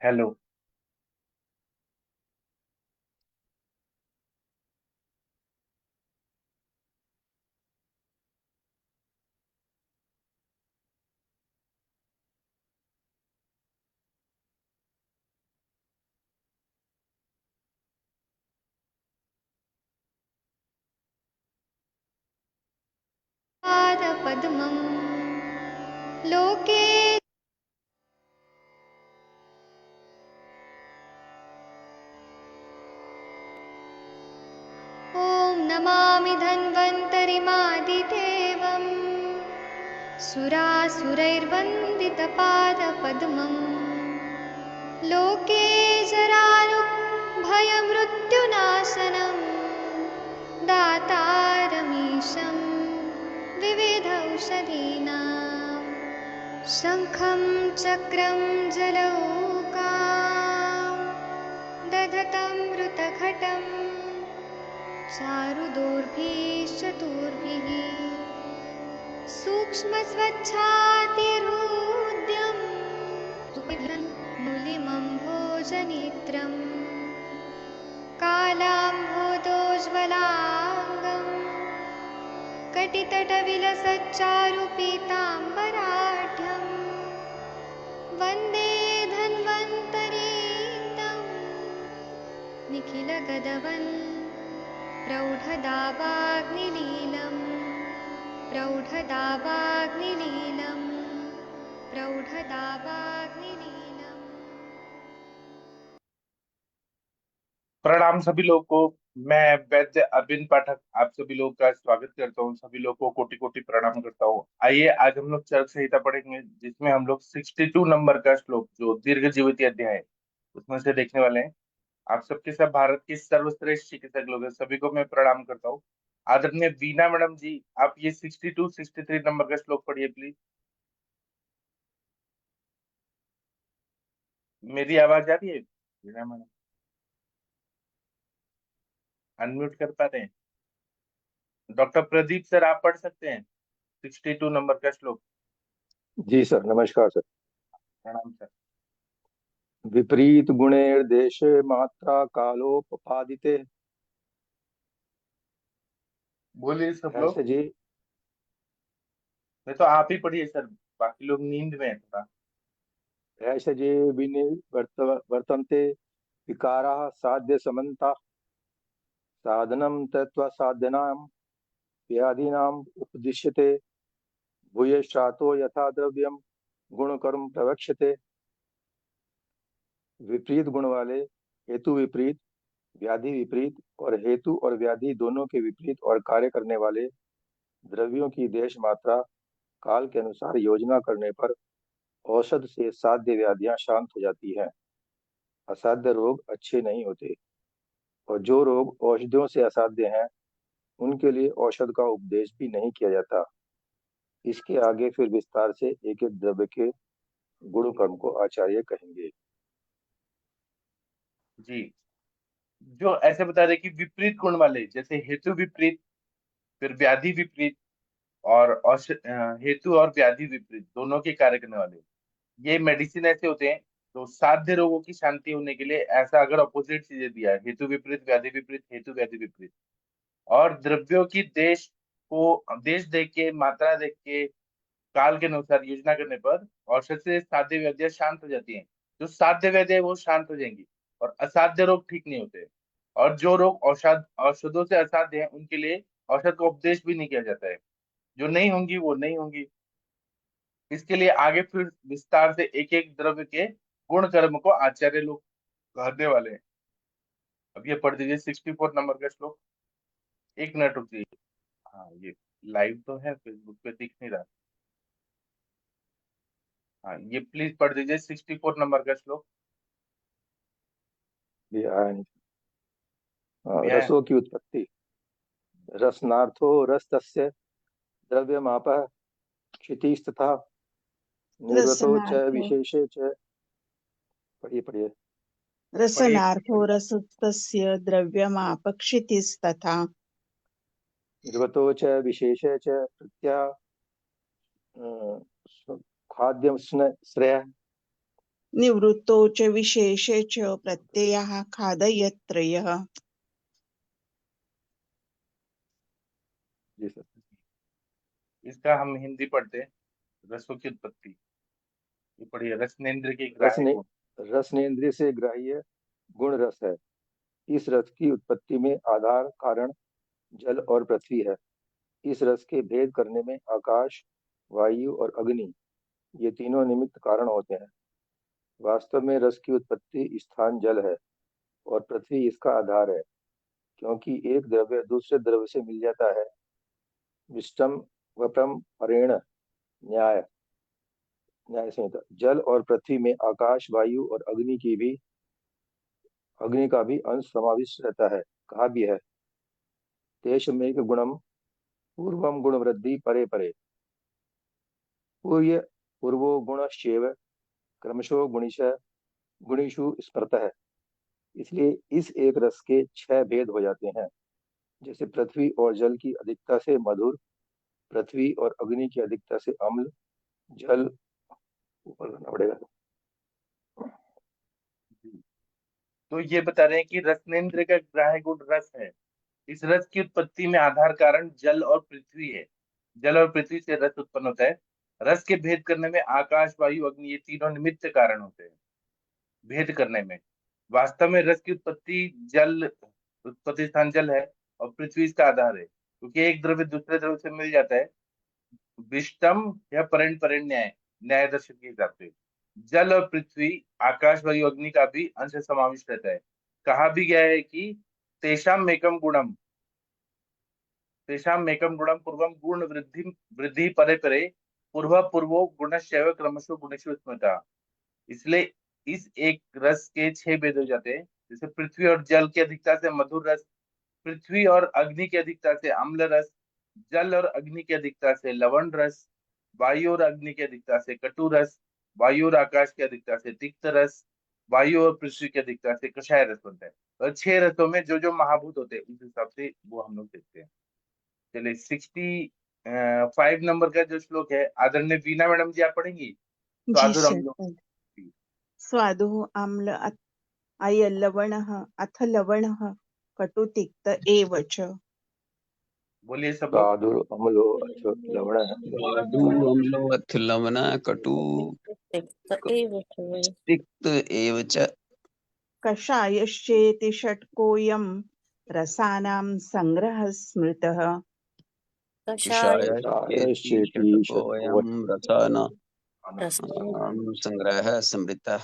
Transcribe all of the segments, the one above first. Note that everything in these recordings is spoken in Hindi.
हेलो। पादपद्मं लोके ॐ नमामि धन्वन्तरिमादिदेवम् सुरासुरैर्वन्दितपादपद्मं लोके जरायुर्भयमृत्युनाशनं दातारमीशं विविधौषधीनां शङ्खं चक्रं जलौकां दधतं मृतघटं चारुदोर्भिश्चतुर्भिः सूक्ष्मस्वच्छातिहृद्यं सुपिबध्रं मुलिमम्भोजनेत्रं कालाम्भोदोज्ज्वलाङ्गं कटितटविलसच्चारुपीताम्बराढ्यं वन्दे धन्वन्तरीतं निखिलगदवन् प्रौढदावाग्निलीलं प्रौढदावाग्निलीलं प्रौढदावाग्निलीलम्। प्रणाम सभी लोगों को। मैं वैद्य अरविंद पाठक आप सभी लोगों का स्वागत करता हूँ। सभी लोगों को कोटि कोटि प्रणाम करता हूँ। आइए आज हम लोग चरक संहिता पढ़ेंगे, जिसमें हम लोग 62 नंबर का श्लोक जो दीर्घ जीवित अध्याय है उसमें से देखने वाले हैं। आप सबके सब भारत के सर्वश्रेष्ठ चिकित्सक लोग हैं, सभी को मैं प्रणाम करता हूँ। आदरणीय वीना मैडम जी, आप ये 62 63 नंबर का श्लोक पढ़िए प्लीज। मेरी आवाज आ रही है वीना मैडम? अनम्यूट कर पा रहे हैं? डॉक्टर प्रदीप सर, आप पढ़ सकते हैं 62 नंबर का श्लोक? जी सर, नमस्कार सर। प्रणाम सर। विपरीत गुणेर्देशे मात्रा कालोपपादिते। बोलिए सब लोग। ऐसे जी। मैं तो आप ही पढ़िए सर, बाकी लोग नींद में है थोड़ा। ऐसे जी वर्तन्ते विकाराः साध्य समन्ता साधनं तत्वा साध्यनां व्याधीनाम् उपदिश्यते भूयश्चातो यथा द्रव्यम गुणकर्म प्रवक्ष्यते। विपरीत गुण वाले, हेतु विपरीत, व्याधि विपरीत और हेतु और व्याधि दोनों के विपरीत और कार्य करने वाले द्रव्यों की देश मात्रा काल के अनुसार योजना करने पर औषध से साध्य व्याधियां शांत हो जाती हैं। असाध्य रोग अच्छे नहीं होते और जो रोग औषधियों से असाध्य हैं उनके लिए औषध का उपदेश भी नहीं किया जाता। इसके आगे फिर विस्तार से एक एक द्रव्य के गुण कर्म को आचार्य कहेंगे। जी। जो ऐसे बता रहे कि विपरीत गुण वाले, जैसे हेतु विपरीत, फिर व्याधि विपरीत, और हेतु और व्याधि विपरीत दोनों के कार्य करने वाले, ये मेडिसिन ऐसे होते हैं तो साध्य रोगों की शांति होने के लिए। ऐसा अगर अपोजिट चीजें दिया है, हेतु विपरीत व्याधि विपरीत, हेतु व्याधि विपरीत, और द्रव्यों की देश देख के, मात्रा देख के, काल के अनुसार योजना करने पर औषध से साध्य व्याधियां शांत हो जाती हैं। जो साध्य व्याधि है वो शांत हो जाएंगी और असाध्य रोग ठीक नहीं होते। और जो रोग औषधों से असाध्य है उनके लिए औषध का उपदेश भी नहीं किया जाता है। जो नहीं होंगी वो नहीं होंगी। इसके लिए आगे फिर विस्तार से एक एक द्रव्य के गुण कर्म को आचार्य लोग कहने वाले हैं। अब ये पढ़ दीजिए 64 नंबर का श्लोक। एक मिनट रुकिए। हाँ, ये लाइव तो है, फेसबुक पे दिख नहीं रहा। हाँ, ये प्लीज पढ़ दीजिए 64 नंबर का श्लोक। ये आया नहीं। अभी आया? रसों की उत्पत्ति। रसनार्थो रसतस्य द्रव्यमापः क्षितिस्तथा निर्वतो च रसनार्थो विशेषे च। पढ़िए पढ़िए। पढ़िए रसनार्थो पढ़िए। रसस्तस्य द्रव्यमापक्षितिस्तथा निर्वतो च विशेषे च प्रत्या खाद्यम श्रेय। निवृत्तो च विशेषे च प्रत्ययः खादयत्रयः। जी सर। इसका हम हिंदी पढ़ते हैं। रसों की उत्पत्ति, ये पढ़िए। रसनेन्द्र के ग्राह्य रसने गुण। रसनेन्द्रिय से ग्राह्य गुण रस है। इस रस की उत्पत्ति में आधार कारण जल और पृथ्वी है। इस रस के भेद करने में आकाश, वायु और अग्नि, ये तीनों निमित्त कारण होते हैं। वास्तव में रस की उत्पत्ति स्थान जल है और पृथ्वी इसका आधार है, क्योंकि एक द्रव्य दूसरे द्रव्य से मिल जाता है। विष्टम वप्रम परेण न्याय न्याय संहिता। जल और पृथ्वी में आकाश, वायु और अग्नि का भी अंश समाविष्ट रहता है। कहा भी है, तेषमेक गुणम पूर्वम गुण वृद्धि परे परे पूर्य पूर्वो गुणश्चैव क्रमशो गुणीषु स्मृतः। इसलिए इस एक रस के 6 भेद हो जाते हैं। जैसे पृथ्वी और जल की अधिकता से मधुर, पृथ्वी और अग्नि की अधिकता से अम्ल, जल ऊपर करना पड़ेगा। तो ये बता रहे हैं कि रसनेन्द्र का ग्राह्य गुण रस है। इस रस की उत्पत्ति में आधार कारण जल और पृथ्वी है। जल और पृथ्वी से रस उत्पन्न होता है। रस के भेद करने में आकाश, वायु, अग्नि, ये तीनों निमित्त कारण होते हैं भेद करने में। वास्तव में रस की उत्पत्ति स्थान जल है और पृथ्वी इसका आधार है, क्योंकि एक द्रव्य दूसरे द्रव्य से मिल जाता है। विष्टम या परण परण न्याय दर्शन के हिसाब से जल और पृथ्वी, आकाश, वायु, अग्नि का भी अंश समाविष्ट रहता है। कहा भी गया है कि तेषाम एकम गुणम पूर्वम गुण वृद्धि वृद्धि परे परे पूर्व पूर्वो गुणश्चैव क्रमशः गुणेषु स्मृता। इसलिए इस एक रस के 6 भेद हो जाते हैं। जैसे पृथ्वी और जल की अधिकता से मधुर रस, पृथ्वी और अग्नि की अधिकता से अम्ल रस, जल और अग्नि की अधिकता से लवण रस, वायु और अग्नि की अधिकता से कटु रस, वायु और आकाश की अधिकता से तिक्त रस, वायु और पृथ्वी की अधिकता से कषाय रस बनता है। और 6 रसों में जो जो महाभूत होते हैं उस हिसाब से वो हम लोग देखते हैं। चलिए 65 नंबर का जो श्लोक है, आदरणीय वीणा मैडम जी आप पढ़ेंगी। जी स्वादुर सर। अम्लों। स्वादुः आम्ल अय लवणः अथ लवणः कटु तिक्त एव च। बोलिए सब लोग। साधु अम्लो अथ लवण स्वादु अम्लो अथ लवण कटु तिक्त एव च। कषायश्चेति षट्कोऽयं रसानां संग्रहः स्मृतः। कषायश्चेति कषायश्चेति षट्को षट्कोऽयं रसानां संग्रहः स्मृतः।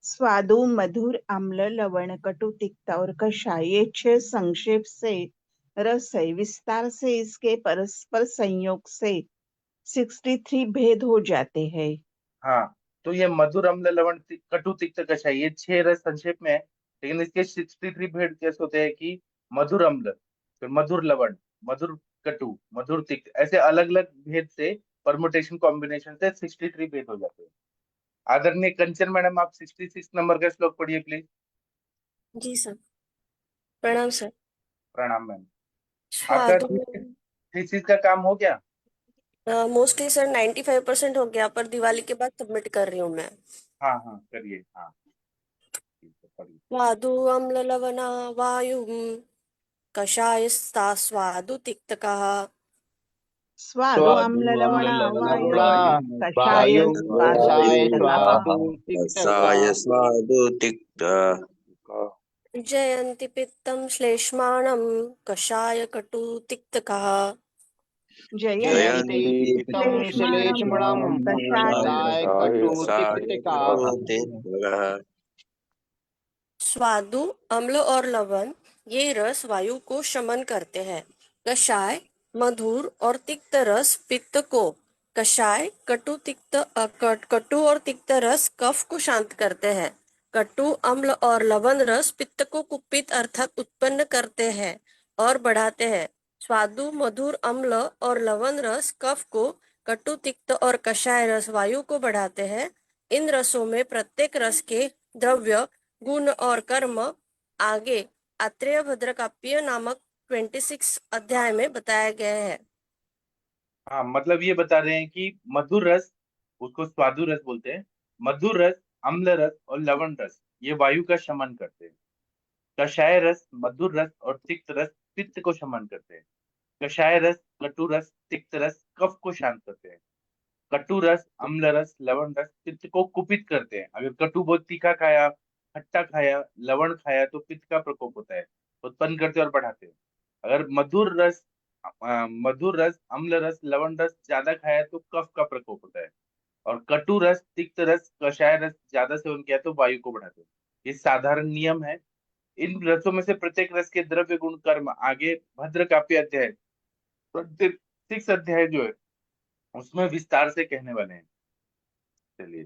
स्वादु मधुर अम्ल लवण कटु तिक्त और कषाय ये 6 संक्षेप से रस है। विस्तार से इसके परस्पर संयोग से 63 भेद हो जाते हैं। हाँ, तो ये मधुर अम्ल लवण कटु तिक्त कषाय, ये 6 रस संक्षेप में है। लेकिन इसके 63 भेद कैसे होते हैं कि मधुर अम्ल, फिर मधुर लवण, मधुर कटु, मधुर तिक्त, ऐसे अलग अलग भेद से परमुटेशन कॉम्बिनेशन से 63 भेद हो जाते हैं। आदरणीय कंचन मैडम आप 66 नंबर का श्लोक पढ़िए प्लीज। जी सर। प्रणाम सर। प्रणाम मैम। आपका स्वादु थीसिस का काम हो गया? मोस्टली सर 95% हो गया, पर दिवाली के बाद सबमिट कर रही हूँ मैं। हाँ हाँ करिए, हाँ ठीक है, पढ़िए। स्वादु अम्ल लवण वायु कषायस्ता स्वादु तिक्तकः। स्वादु अम्ल लवण वायु कषाय वायु स्वादु कषाय तिक्तः। स्वादु तिक्तः। स्वादु तिक्त जयन्ति पित्तं श्लेष्माणं कषाय कटु तिक्तकः। जयन्ति जयन्ति पित्तं श्लेष्माणं श्लेष्माणं कषाय कषाय कटु तिक्तकः। स्वादु अम्ल और लवण ये रस वायु को शमन करते हैं। कषाय मधुर और तिक्त रस पित्त को, कषाय कटु और तिक्त रस कफ को शांत करते हैं। कटु अम्ल और लवण रस पित्त को कुपित अर्थात उत्पन्न करते हैं और बढ़ाते हैं। स्वादु मधुर अम्ल और लवण रस कफ को, कटु तिक्त और कषाय रस वायु को बढ़ाते हैं। इन रसों में प्रत्येक रस के द्रव्य, गुण और कर्म आगे आत्रेय भद्रकाप्य नामक 26 अध्याय में बताया गया है। हाँ, मतलब ये बता रहे हैं कि मधुर रस, उसको स्वादु रस बोलते हैं। मधुर रस अम्ल रस और लवण रस ये वायु का शमन करते हैं। कषाय रस, मधुर रस और तिक्त रस पित्त को शमन करते हैं। कषाय रस, कटु रस, तिक्त रस कफ को शांत करते हैं। कटु रस, अम्ल रस, लवण रस पित्त को कुपित करते हैं। अगर कटु बहुत तीखा खाया, खट्टा खाया, लवण खाया तो पित्त का प्रकोप होता है, उत्पन्न करते और बढ़ाते हैं। अगर मधुर रस, अम्ल रस, लवण रस ज्यादा खाया तो कफ का प्रकोप होता है। और कटु रस, तिक्त रस, कषाय रस ज्यादा सेवन किया तो वायु को बढ़ाते हैं। ये साधारण नियम है। इन रसों में से प्रत्येक रस के द्रव्य गुण कर्म आगे भद्र काव्य अध्याय 26 अध्याय जो है उसमें विस्तार से कहने वाले हैं। चलिए,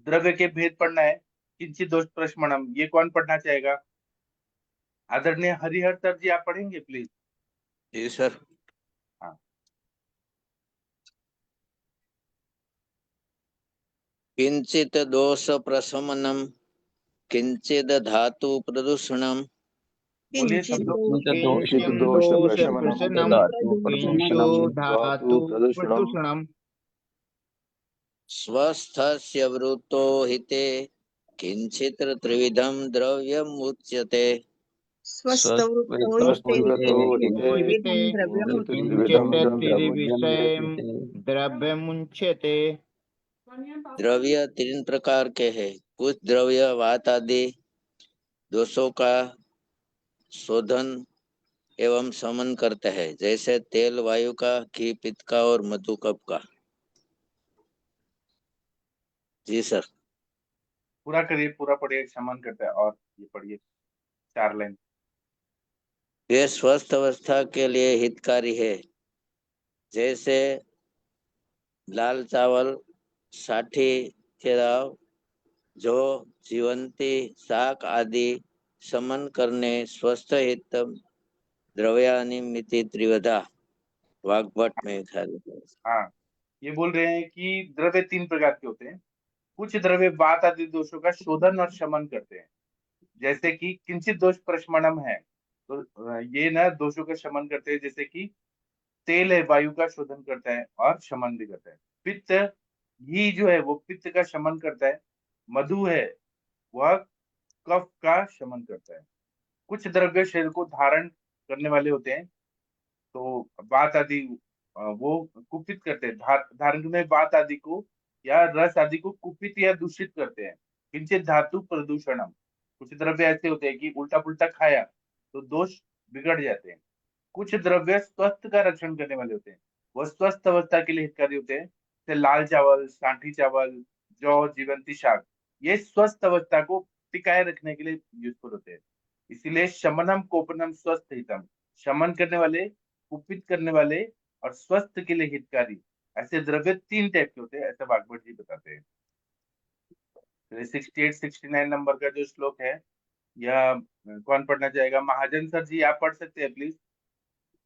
द्रव्य के भेद पढ़ना है। किंचित दोष प्रशमनम, ये कौन पढ़ना चाहेगा? आदरणीय हरिहर सर जी, आप पढ़ेंगे प्लीज। जी सर। हाँ। किंचित दोष प्रशमनम, किंचित धातु प्रदूषणम। बोलिए किंचित सब लोग। दोष किंचित दोष प्रशमनम, प्रशमनम, किंचित धातु प्रदूषणम, प्रदूषणम। स्वस्थस्य वृतो हिते, किंचित त्रिविधम द्रव्यमुच्यते। स्वस्थवृत्तो स्वस्थवृतो हिते त्रिविधं किंचित द्रव्यमुच्यते। त्रिविधम विषय द्रव्यमुच्यते। द्रव्य तीन प्रकार के हैं। कुछ द्रव्य वात आदि दोषों का शोधन एवं शमन करते हैं, जैसे तेल वायु का, घी पित्त का और मधु कफ का। जी सर। पूरा करिए, पूरा पढ़िए। शमन करता है। और ये पढ़िए 4 लाइन। ये स्वस्थ अवस्था के लिए हितकारी है, जैसे लाल चावल, साठी के दाव, जो जीवंती शाक आदि शमन करने स्वस्थ हित द्रव्यानिमिति त्रिविधा। वाग्भट में खाली। हाँ, ये बोल रहे हैं कि द्रव्य 3 प्रकार के होते हैं। कुछ द्रव्य वात आदि दोषों का शोधन और शमन करते हैं, जैसे कि किंचित दोष प्रशमनम है तो ये ना दोषों का शमन करते हैं। जैसे कि तेल है, वायु का शोधन करता है और शमन भी करता है। पित्त, घी जो है वो पित्त का शमन करता है। मधु है, वह कफ का शमन करता है। कुछ द्रव्य शरीर को धारण करने वाले होते हैं, तो बात आदि वो कुपित करते हैं। धारण करने बात आदि को या रस आदि को कुपित या दूषित करते हैं। किंचित धातु प्रदूषणम, कुछ द्रव्य ऐसे होते हैं कि उल्टा पुल्टा खाया तो दोष बिगड़ जाते हैं। कुछ द्रव्य स्वस्थ का रक्षण करने वाले होते हैं, वह स्वस्थ अवस्था के लिए हितकारी होते हैं। जैसे लाल चावल, सांठी चावल, जौ, जीवंती शाक, ये स्वस्थ अवस्था को टिकाए रखने के लिए यूजफुल होते हैं। इसीलिए शमनम कोपनम स्वस्थ हितम, शमन करने वाले, कुपित करने वाले और स्वस्थ के लिए हितकारी, ऐसे द्रव्य 3 टाइप के होते हैं, ऐसा वाग्भट जी बताते हैं। 68-69 नंबर का जो श्लोक है, यह कौन पढ़ना चाहेगा? महाजन सर जी, आप पढ़ सकते हैं प्लीज।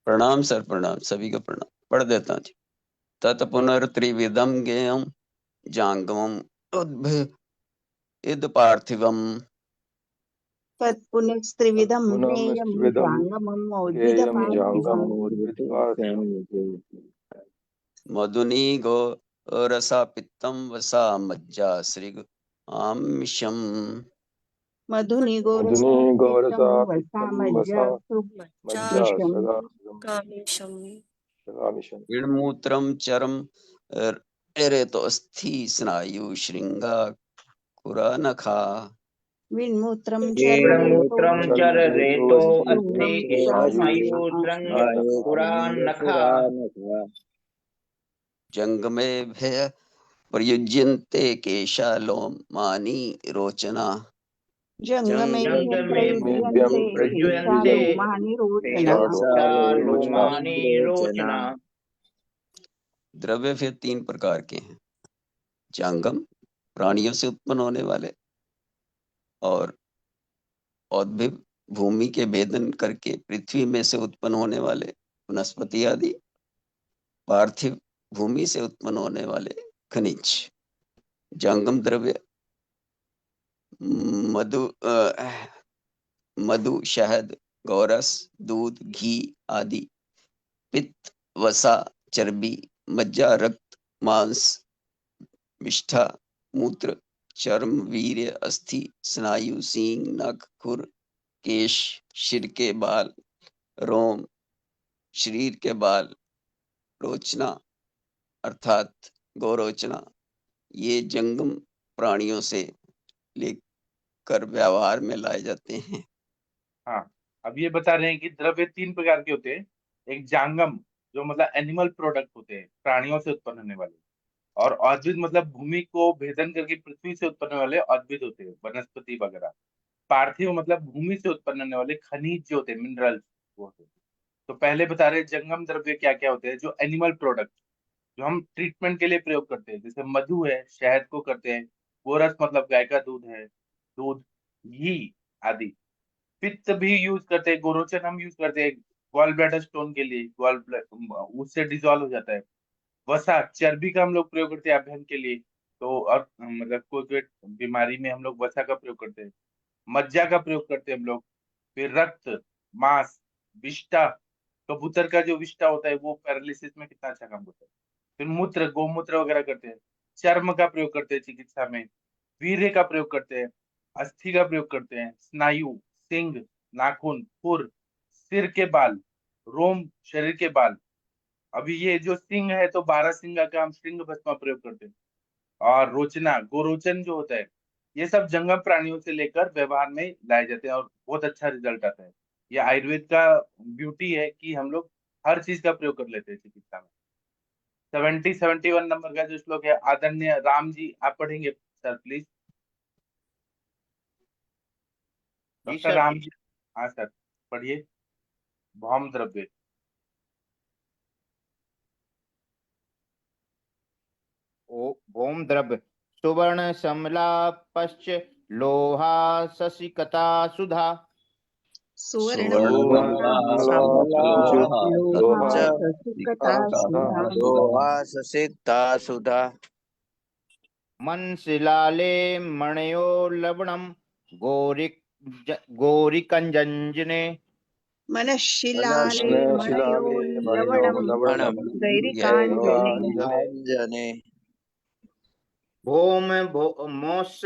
प्रणाम सर, प्रणाम, सभी का प्रणाम। पढ़ देता हूँ। तत् पुनर्त्रिविधम ज्ञेयम जांगमम उद्भिद पार्थिवम। तत्पुनस्त्रिविधं ज्ञेयं पुनस्त्रिविधम जांगमं ज्ञेयं जांगम मोद्भिदपार्थिवम्। उद्भिद पार्थिवम्। मधुनी गो रसा पित्तम वसा मज्जा श्री आमिषम। मधुनि मधुनि गोरसा पित्तं गौरसा वसा पित्तं मज्जा वसा मज्जा सुगमिषम्। कामेशम। सगामिषम्। ऋणमूत्रम चरम रेतोस्थि स्नायु श्रृंगा कुरानखा। विन्मूत्रं चररेतो मूत्रम चर रेतो शृङ्गं अस्ति स्नायु शृंग पुरान्नखा। जंग में भय प्रयुज्यन्ते केशा लोमानि रोचना। जङ्गमे जंग में प्रयुज्यन्ते केशा प्रयुज्यन्ते लोमानि रोचना। केशा लोमानि रोचना। द्रव्य फिर 3 प्रकार के हैं। जंगम, प्राणियों से उत्पन्न होने वाले, और औद्भिद, भूमि के भेदन करके पृथ्वी में से उत्पन्न होने वाले वनस्पति आदि। पार्थिव, भूमि से उत्पन्न होने वाले खनिज। जंगम द्रव्य मधु, शहद, गौरस, दूध, घी आदि। पित्त, वसा, चर्बी, मज्जा, रक्त, मांस, विष्ठा, मूत्र, चर्म, वीर्य, अस्थि, स्नायु, सींग, नख, खुर, केश, सिर के बाल, रोम, शरीर के बाल, रोचना अर्थात गोरोचना, ये जंगम प्राणियों से लेकर व्यवहार में लाए जाते हैं। हाँ, अब ये बता रहे हैं कि द्रव्य 3 प्रकार के होते हैं। एक जांगम, जो मतलब एनिमल प्रोडक्ट होते हैं, प्राणियों से उत्पन्न होने वाले। और ऑर्बिट मतलब भूमि को भेदन करके पृथ्वी से उत्पन्न होने वाले ऑर्बिट होते हैं, वनस्पति वगैरह। पार्थिव मतलब भूमि से उत्पन्न होने वाले खनिज जो होते हैं, मिनरल्स, वो होते हैं। तो पहले बता रहे हैं जंगम द्रव्य क्या क्या होते हैं, जो एनिमल प्रोडक्ट, जो हम ट्रीटमेंट के लिए प्रयोग करते हैं, जैसे मधु है, शहद को करते हैं। गोरस मतलब गाय का दूध है, दूध, घी आदि। पित्त भी यूज करते हैं, गोरोचन हम यूज करते हैं गॉल ब्लैडर स्टोन के लिए, उससे डिजोल्व हो जाता है। वसा, चर्बी का हम लोग प्रयोग करते हैं अभ्यंग के लिए। तो और मतलब कोई कोई बीमारी में हम लोग वसा का प्रयोग करते हैं। मज्जा का प्रयोग करते हैं हम लोग। फिर रक्त, मांस, विष्ठा, कबूतर का जो विष्ठा होता है वो पैरालिसिस में कितना अच्छा काम करता है। फिर मूत्र, गोमूत्र वगैरह करते हैं। चर्म का प्रयोग करते हैं चिकित्सा में। वीर्य का प्रयोग करते हैं। अस्थि का प्रयोग करते हैं। स्नायु, सिंग, नाखून, खुर, सिर के बाल, रोम, शरीर के बाल। अभी ये जो सिंह है तो 12 सिंगा का हम सिंह भस्म प्रयोग करते हैं। और रोचना, गोरोचन जो होता है, ये सब जंगम प्राणियों से लेकर व्यवहार में लाए जाते हैं और बहुत अच्छा रिजल्ट आता है। ये आयुर्वेद का ब्यूटी है कि हम लोग हर चीज का प्रयोग कर लेते हैं चिकित्सा में। 71 नंबर का जो श्लोक है, आदरणीय राम जी आप पढ़ेंगे सर प्लीज। जी डॉक्टर सर राम जी। जी, हाँ सर, पढ़िए। भौम द्रव्य। ओम द्रव्य सुवर्ण समला पश्च लोहा शशिकता सुधा। सुवर्ण सुवर्णमला लोहा लोहा च ससिकता सुधा लोहा ससिक्ता सुधा मन शिलाले मणयो लवणम गोरिकंजने। मनःशिलाले मणयो शिलाले मणयो लवणं लवणम गैरिकाञ्जने गैरिकाञ्जने मोस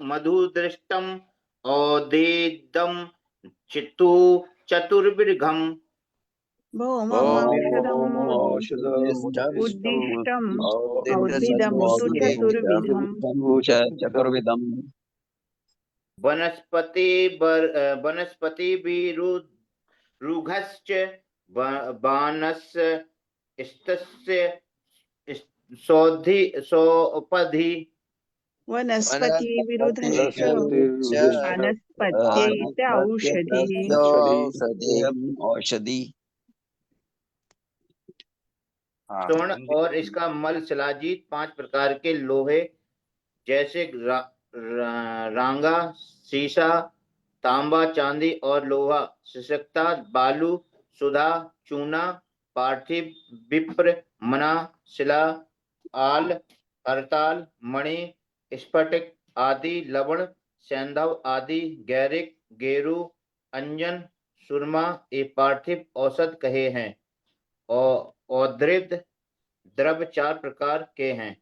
मधुदृष्टम औदेदम चित्तु चतुर्विघम। भौममौषधम् औषधमुद्दिष्टम् उद्दिष्टम् औषधमुतु औषधमुद्दिष्टम् चतुर्विधम् चतुर्विधम्। वनस्पति विरुघश्च बानस स्तस्य सौपधि। वनस्पतिविरुद्धश्च वनस्पत्यै च औषधिः औषधि औषधि। हाँ, स्वर्ण हिंदी। और इसका मल शिलाजीत 5 प्रकार के लोहे जैसे रांगा, सीसा, तांबा, चांदी और लोहा, सशक्ता, बालू, सुधा, चूना, पार्थिव, विप्र, मना, शिला, आल, हरताल, मणि, स्फटिक आदि, लवण, सैंधव आदि, गैरिक, गेरू, अंजन, सुरमा ये पार्थिव औषध कहे हैं। और औद्रिद द्रव्य 4 प्रकार के हैं,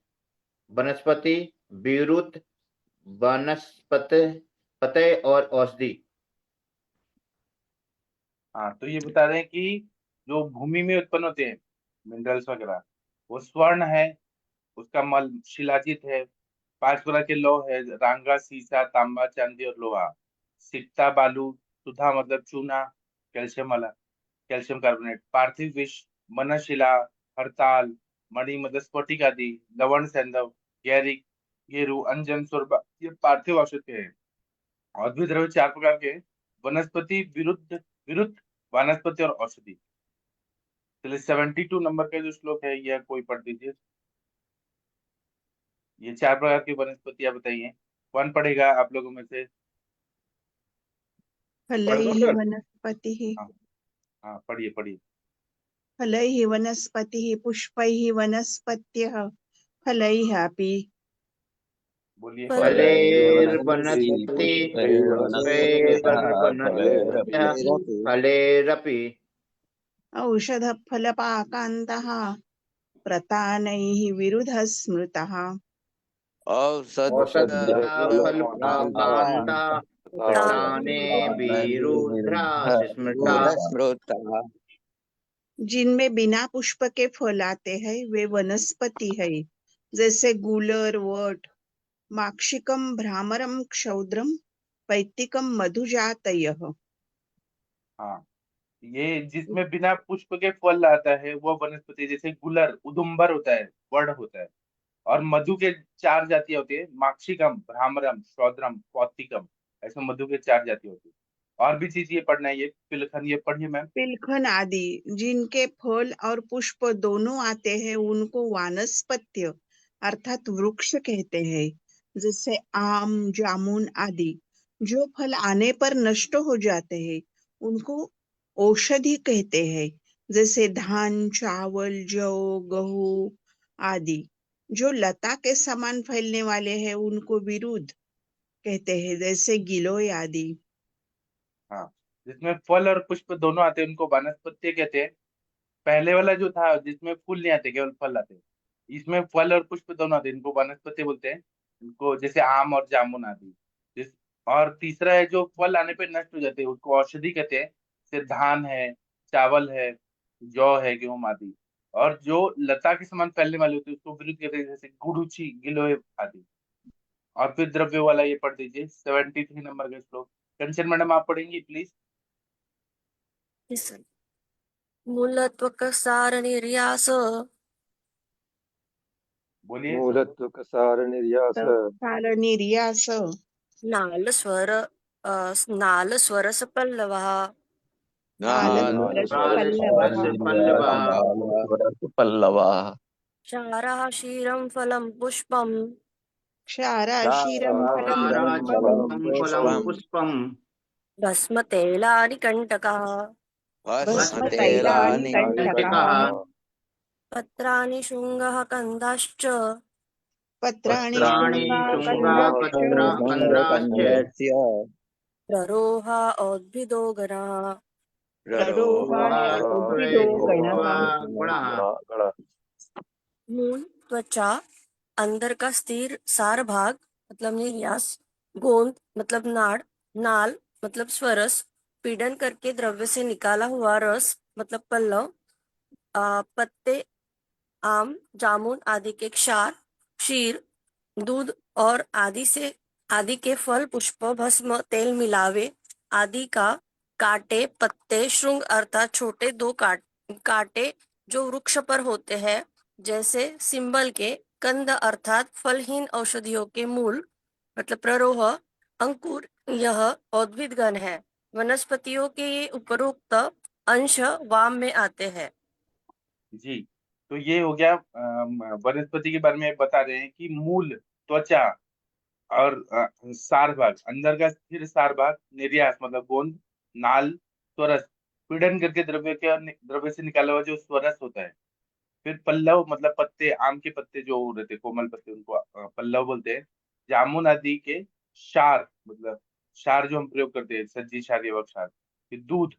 वनस्पति, विरुद्ध, वनस्पति और औषधि। हाँ, तो ये बता रहे हैं कि जो भूमि में उत्पन्न होते हैं मिनरल्स वगैरह, वो स्वर्ण है, उसका मल शिलाजित है। 5 प्रकार के लौह है, रांगा, सीसा, तांबा, चांदी और लोहा। सिक्ता, बालू, सुधा मतलब चूना, कैल्शियम वाला, कैल्शियम कार्बोनेट। पार्थिव विष, मनशिला, हरताल, मणि मतलब स्फटिक आदि, लवण, सैंधव, गैरिक, गेरू, अंजन, सुरबा, ये पार्थिव औषध के हैं। औषधि द्रव्य 4 प्रकार के हैं, वनस्पति, विरुद्ध, विरुद्ध, वानस्पति और औषधि। चलिए 72 नंबर का जो श्लोक है यह कोई पढ़ दीजिए। ये 4 प्रकार की वनस्पतियां बताइए, कौन पढ़ेगा आप लोगों में से? पढ़ दो फलैः सर। वनस्पतिः हाँ, हाँ, पढ़िए पढ़िए। फलैः वनस्पतिः पुष्पैः वनस्पत्यः फलैः अपि बोलिए। फलैर्वनस्पति पुष्पैर्वनस्पतयः फलैरपि औषधफलपाकान्तः प्रतानैः विरुधः स्मृतः औषध औषधयः फलवता कान्ता ताने ताने विरुद्धा स्मृता। स्मृता। जिनमें बिना पुष्प के फल आते हैं वे वनस्पति है, जैसे गुलर, वट, माक्षिकम, भ्रामरम, क्षौद्रम, पैतिकम, मधुजातयः। हाँ, ये जिसमें बिना पुष्प के फल आता है वो वनस्पति, जैसे गुलर उदुम्बर होता है, वड होता है। और मधु के चार जातियां होती है, माक्षिकम, भ्रामरम, शौद्रम, पौत्तिकम। ऐसे मधु के चार जाति होती है। और भी चीज ये पढ़ना है, ये पिलखन, ये पढ़िए मैम। पिलखन आदि जिनके फल और पुष्प दोनों आते हैं उनको वानस्पत्य अर्थात वृक्ष कहते हैं, जैसे आम, जामुन आदि। जो फल आने पर नष्ट हो जाते हैं उनको औषधि कहते हैं, जैसे धान, चावल, जौ, गेहूं आदि। जो लता के समान फैलने वाले हैं उनको विरुद्ध कहते हैं, जैसे गिलोय आदि। हाँ, जिसमें फल और पुष्प दोनों आते हैं उनको वानस्पत्य कहते हैं। पहले वाला जो था जिसमें फूल नहीं आते, केवल फल आते हैं, इसमें फल और पुष्प दोनों आते हैं, इनको वानस्पत्य बोलते हैं। इनको जैसे आम और जामुन आदि। जिस और तीसरा है जो फल आने पे नष्ट हो जाते हैं, उसको औषधि कहते हैं। जैसे धान है, चावल है, जौ है, गेहूं आदि। और जो लता के समान फैलने वाले होते हैं उसको विरुद्ध कहते हैं, जैसे गुड़ुचि, गिलोय आदि। और फिर द्रव्य वाला ये पढ़ दीजिए, 73 नंबर का श्लोक। कंचन मैडम आप पढ़ेंगी प्लीज। मूलत्वकसार निर्यास बोलिए। मूलत्व कसार निर्यास काल निर्यास, नाल स्वरस पल्लवः काल नाल स्वरस काल पल्लवः, स्पर्श पल्लवा पल्लवाः क्षारः क्षीरं फलं पुष्पं क्षाराशीरं फलं पुष्पं, फलं पुष्पम भस्म तैलानि कंटकः भस्मतैलानि भस्मतैलानि कंटकः, पत्राणि शुंगः कंदाश्च पत्राणि पत्राणि शृङ्गा शुंगा कन्दाश्च, पत्रा कंद्राश्च प्ररोहा उद्भिदो गणः प्ररोहाय उद्भिदो गणः। गण मूल त्वचा, अंदर का स्थिर सार भाग मतलब निर्यास, गोंद मतलब नाड़, नाल मतलब स्वरस, पीड़न करके द्रव्य से निकाला हुआ रस मतलब पल्लव, पत्ते, आम, जामुन आदि के क्षार, क्षीर, दूध और आदि के फल, पुष्प, भस्म, तेल मिलावे आदि का, कांटे, पत्ते, श्रृंग अर्थात छोटे दो कांटे जो वृक्ष पर होते हैं, जैसे सिंबल के, कंद अर्थात फलहीन औषधियों के मूल मतलब प्ररोह, अंकुर यह उद्भिद गण है। वनस्पतियों के ये उपरोक्त अंश वाम में आते हैं। जी, तो ये हो गया वनस्पति के बारे में बता रहे हैं कि मूल, त्वचा और सार भाग, अंदर का स्थिर सार भाग, निर्यास मतलब गोंद, नाल, स्वरस, पीड़न करके द्रव्य से निकाला हुआ जो स्वरस होता है। फिर पल्लव मतलब पत्ते, आम के पत्ते जो रहते कोमल पत्ते, उनको पल्लव बोलते हैं। जामुन आदि के क्षार मतलब क्षार जो हम प्रयोग करते हैं, सज्जी क्षार, युवक क्षार। फिर दूध,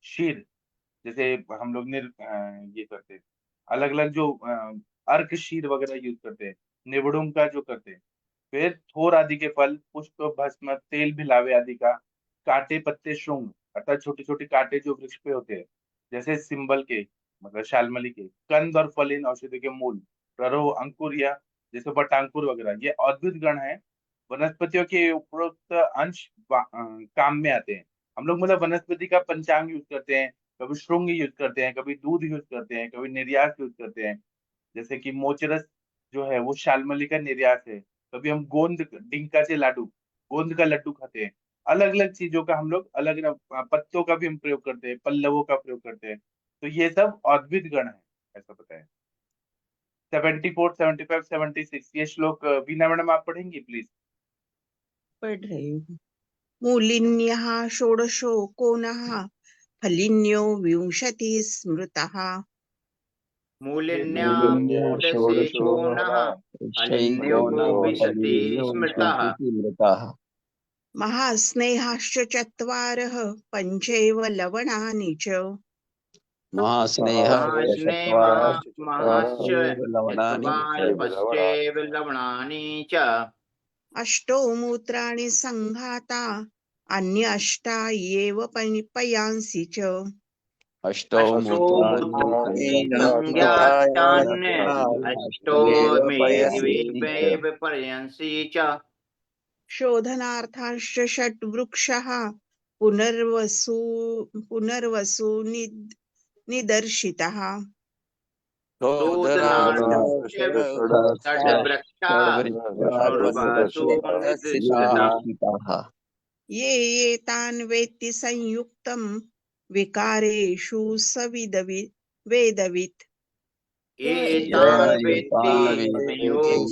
क्षीर, जैसे हम लोग ये करते हैं, अलग अलग जो अर्क शीर वगैरह यूज करते हैं, निबड़ुम का जो करते हैं। फिर थोर आदि के फल, पुष्प, भस्म, तेल भिलावे आदि का, कांटे, पत्ते, श्रृंग अर्थात छोटे छोटे कांटे जो वृक्ष पे होते हैं, जैसे सिंबल के मतलब शालमली के, कंद और फल इन औषधि के मूल, प्ररोह, अंकुर या जैसे बटांकुर वगैरह, ये अद्भुत गण है। वनस्पतियों के उपरोक्त अंश काम में आते हैं। हम लोग मतलब वनस्पति का पंचांग यूज करते हैं, कभी श्रृंग यूज करते हैं, कभी दूध यूज करते हैं, कभी निर्यास यूज करते हैं। जैसे कि मोचरस जो है वो शालमली का निर्यास है। कभी हम गोंद का लड्डू खाते हैं। अलग अलग चीजों का हम लोग अलग अलग पत्तों का भी हम प्रयोग करते हैं, पल्लवों का प्रयोग करते हैं। तो ये सब अद्भिद गण है, ऐसा पता है। 74, 75, 76 ये श्लोक बीना मैडम आप पढ़ेंगी प्लीज। पढ़ रही हूँ। मूलिन्यः षोडशो कोणः, फलिन्यो विंशतिः स्मृतः, मूलिन्या षोडशे कोणः फलिन्यो विशति स्मृतः। महास्नेहाश्च चत्वारः, पञ्चैव लवणानि च, महास्नेह महास्नेह महश्च लवणानि यत्त्वाल्पश्चैव लवणानि च अष्टौ मूत्राणि संघाता अन्य अष्टा एव पयांसि च अष्टौ अष्टो मूत्राणि संज्ञातान्य अष्टो एव मेदिवेव पर्यंसि च शोधनार्थाश्च षट् वृक्षः पुनर्वसु निदर्शितः शोधनार्थश्च षड्वृक्षा पुनर्वसु निर्दिष्टाः ये एतान् वेत्ति संयुक्तं विकारेषु वेदवित् एतान् वेत्ति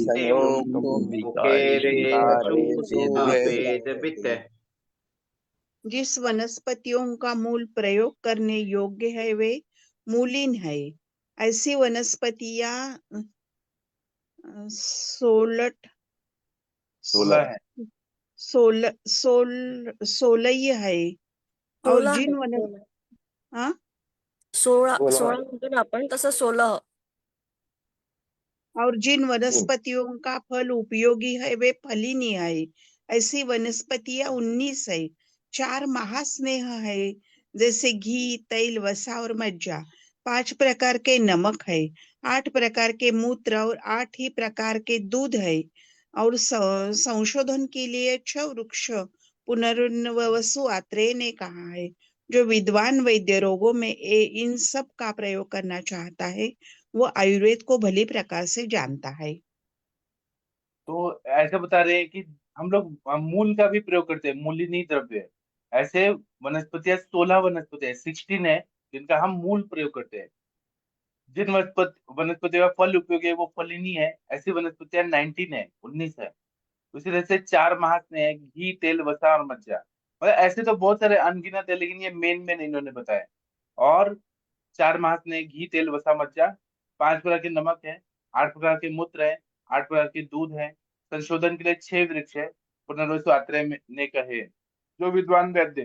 संयोक्तुं विकारेषु वेदवित्। जिस वनस्पतियों का मूल प्रयोग करने योग्य है वे मूलिन है। ऐसी वनस्पतियां 16 है। 16 है और 16 जिन आहे. हाँ 16 म्हणतो ना आपण तसं 16. और जिन वनस्पतियों का फल उपयोगी है वे फलिनी है। ऐसी वनस्पतियां 19 है। 4 महास्नेह है जैसे घी, तेल, वसा और मज्जा। 5 प्रकार के नमक है, 8 प्रकार के मूत्र और 8 ही प्रकार के दूध है। और संशोधन के लिए 6 वृक्ष पुनर्वसु आत्रेय ने कहा है। जो विद्वान वैद्य रोगों में इन सब का प्रयोग करना चाहता है वो आयुर्वेद को भली प्रकार से जानता है। तो ऐसे बता रहे हैं कि हम लोग मूल का भी प्रयोग करते हैं, मूलिनी द्रव्य। ऐसे वनस्पतियां 16 वनस्पतियां 16 है जिनका हम मूल प्रयोग करते हैं। जिन वनस्पतियों का फल उपयोगी है वो फलिनी है। ऐसी वनस्पतियां 19 है, 19 है। उसी तरह से 4 महास्नेह है, घी, तेल, वसा और मज्जा। मतलब ऐसे तो बहुत सारे अनगिनत है, लेकिन ये मेन इन्होंने बताया। और 4 महास्नेह, घी, तेल, वसा, मज्जा। 5 प्रकार के नमक है, 8 प्रकार के मूत्र है, 8 प्रकार के दूध है। संशोधन के लिए 6 वृक्ष है, पुनर्वसु आत्रेय ने कहे। जो विद्वान वैद्य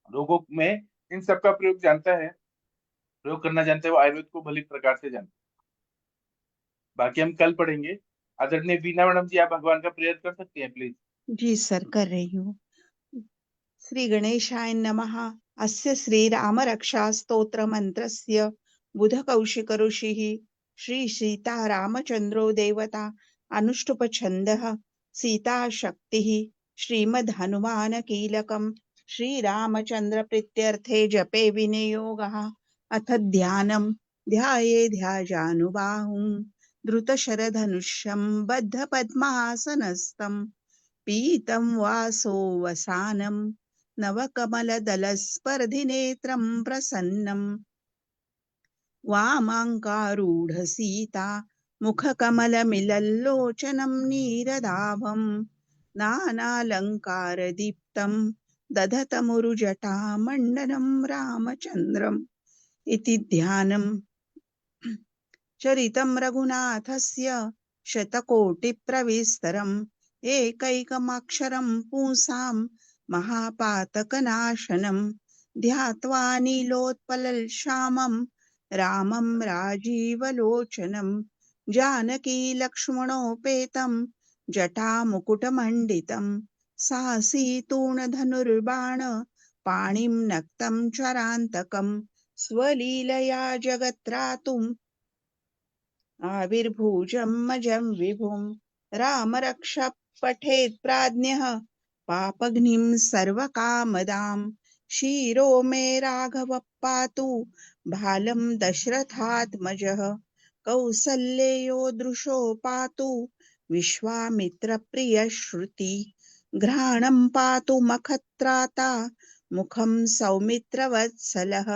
रोगों में इन सब का प्रयोग करना जानते हैं वो आयुर्वेद को भली प्रकार से जानते हैं। बाकी हम कल पढ़ेंगे। आदरणीय वीणा मैडम जी, आप भगवान का प्रेयर कर सकती हैं प्लीज। जी सर, कर रही हूँ। श्री गणेशाय नमः। अस्य श्री राम रक्षा स्तोत्र मंत्रस्य बुध कौशिक ऋषिः श्री सीता रामचंद्रो देवता अनुष्टुप छन्दः सीता शक्तिः श्रीमद् हनुमान कीलकम् श्री रामचंद्र प्रीत्यर्थे जपे विनियोगः। अथ ध्यानं ध्याजानुबाहुं धृतशरधनुष्यं बद्ध पद्मासनस्थं पीतं वासो वसानं नवकमलदलस्पर्धिनेत्रं प्रसन्नं वामाङ्कारूढसीता मुखकमलमिलल्लोचनं नीरदाभं नानालङ्कारदीप्तं दधतमुरुजटामण्डनं रामचन्द्रम् इति ध्यानम्। चरितं रघुनाथस्य शतकोटिप्रविस्तरम् एकैकमक्षरं पुंसां महापातकनाशनं ध्यात्वा नीलोत्पलश्यामं रामं राजीवलोचनं जानकी लक्ष्मणोपेतं जटामुकुटमण्डितं साहसीतूणधनुर्बाण पाणिं नक्तं चरान्तकं स्वलीलया जगत्रातुं आविर्भूजमजं विभुं राम रक्ष पठेत् प्राज्ञः पापघ्निं सर्वकामदां शिरो मे राघव पातु भालं दशरथात्मजः कौसल्येयो दृशो पातु विश्वामित्रप्रियश्रुति घ्राणं पातु मखत्राता मुखं सौमित्रवत्सलः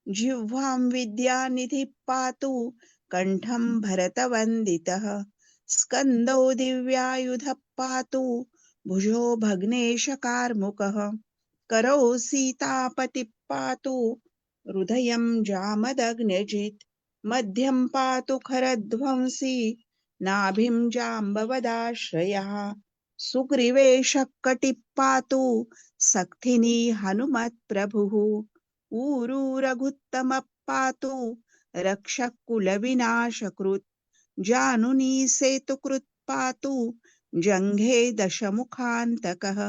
जिह्वां विद्यानिधिः पातु कंठं भरतवन्दितः स्कन्दो दिव्यायुधः पातु भुजो भग्नेशकार्मुकः करौ सीतापतिः पातु हृदयं जामदग्न्यजित् मध्यं पातु खरध्वंसी नाभिं जाम्बवदाश्रयः सुग्रीवेशः कटिः पातु सक्थिनी हनुमत्प्रभुः ऊरू रघुत्तमः पातु रक्षः कुलविनाशकृत् जानुनी सेतुकृत् पातु जङ्घे दशमुखान्तकः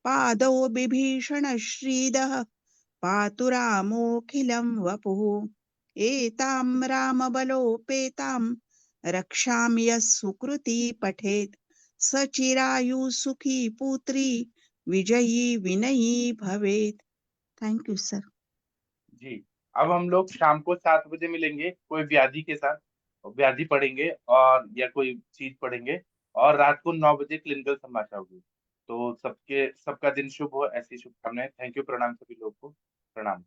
पादौ बिभीषणश्रीदः पातु रामोऽखिलं वपुः एतां रामबलोपेतां रक्षां यः सुकृती पठेत् स चिरायुः सुखी पुत्री विजयी विनयी भवेत्। Thank you sir. जी, अब हम लोग शाम को 7 बजे मिलेंगे कोई व्याधि के साथ, और व्याधि पढ़ेंगे और या कोई चीज पढ़ेंगे, और रात को 9 बजे क्लिनिकल समाचार होगी। तो सबका दिन शुभ हो, ऐसी शुभकामनाएं। थैंक यू, प्रणाम सभी लोग को, प्रणाम।